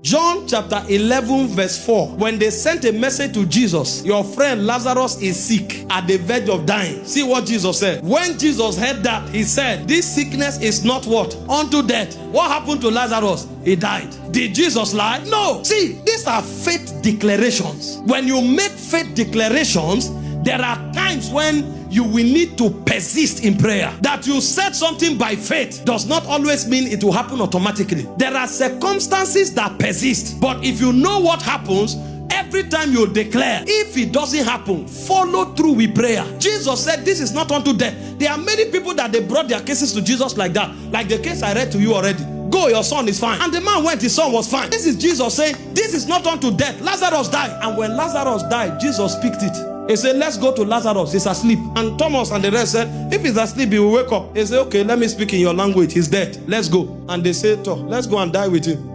John chapter 11 verse 4. When they sent a message to Jesus, your friend Lazarus is sick at the verge of dying. See what Jesus said. When Jesus heard that, he said, this sickness is not what? Unto death. What happened to Lazarus? He died. Did Jesus lie? No. See, these are faith declarations. When you make faith declarations, there are times when you will need to persist in prayer. That you said something by faith does not always mean it will happen automatically. There are circumstances that persist. But if you know what happens, every time you declare, if it doesn't happen, follow through with prayer. Jesus said this is not unto death. There are many people that they brought their cases to Jesus like that. Like the case I read to you already. Go, your son is fine. And the man went, his son was fine. This is Jesus saying, this is not unto death. Lazarus died. And when Lazarus died, Jesus picked it. He said, let's go to Lazarus. He's asleep. And Thomas and the rest said, if he's asleep, he will wake up. He said, okay, let me speak in your language. He's dead. Let's go. And they said, let's go and die with him.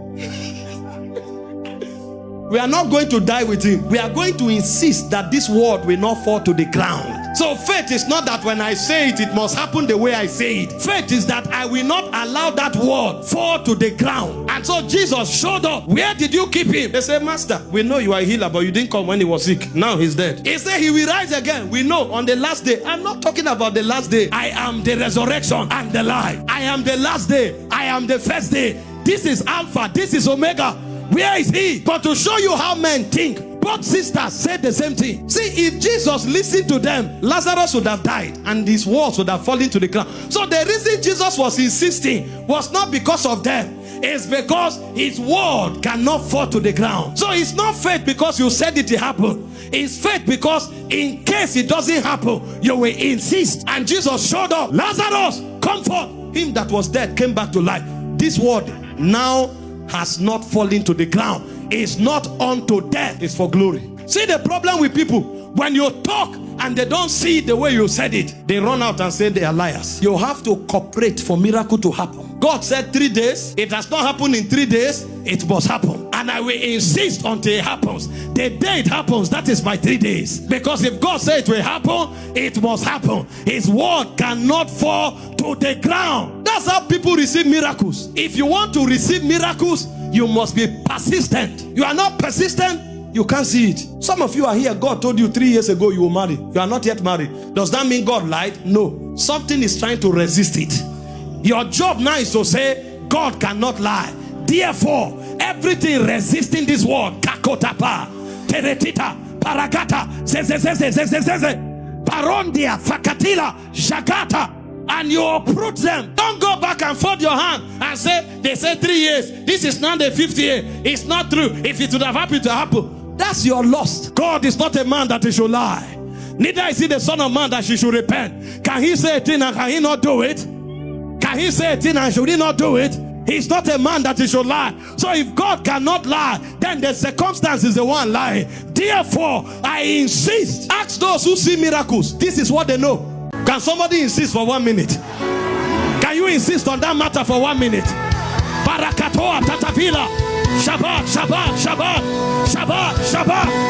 We are not going to die with him. We are going to insist that this word will not fall to the ground. So faith is not that when I say it, it must happen the way I say it. Faith is that I will not allow that word fall to the ground. And so Jesus showed up. Where did you keep him? They said, Master, we know you are a healer, but you didn't come when he was sick. Now he's dead. He said he will rise again. We know on the last day. I'm not talking about the last day. I am the resurrection and the life. I am the last day. I am the first day. This is Alpha. This is Omega. Where is he? But to show you how men think, both sisters said the same thing. See, if Jesus listened to them, Lazarus would have died and his walls would have fallen to the ground. So the reason Jesus was insisting was not because of them. It's because his word cannot fall to the ground. So it's not faith because you said it happened. It's faith because in case it doesn't happen, you will insist. And Jesus showed up. Lazarus, come forth. Him that was dead came back to life. This word now has not fallen to the ground. It's not unto death. It's for glory. See the problem with people. When you talk and they don't see it the way you said it, they run out and say they are liars. You have to cooperate for miracle to happen. God said 3 days. It has not happened in 3 days. It must happen. And I will insist until it happens. The day it happens, that is my 3 days. Because if God said it will happen, it must happen. His word cannot fall to the ground. That's how people receive miracles. If you want to receive miracles, you must be persistent. You are not persistent, you can't see it. Some of you are here, God told you 3 years ago you will marry. You are not yet married. Does that mean God lied? No. Something is trying to resist it. Your job now is to say, God cannot lie. Therefore, everything resisting this word, kakotapa, teretita, paragata, parondia, fakatila, shagata, and you uproot them. Don't go back and fold your hand and say, they said 3 years. This is not the 50th year. It's not true. If it would have happened to happen, that's your loss. God is not a man that he should lie. Neither is he the son of man that he should repent. Can he say a thing and can he not do it? Can he say a thing and should he not do it? He's not a man that he should lie. So if God cannot lie, then the circumstance is the one lying. Therefore, I insist. Ask those who see miracles. This is what they know. Can somebody insist for 1 minute? Can you insist on that matter for 1 minute? Barakatoa, Tatavila, Shabbat, Shabbat, Shabbat, Shabbat, Shabbat.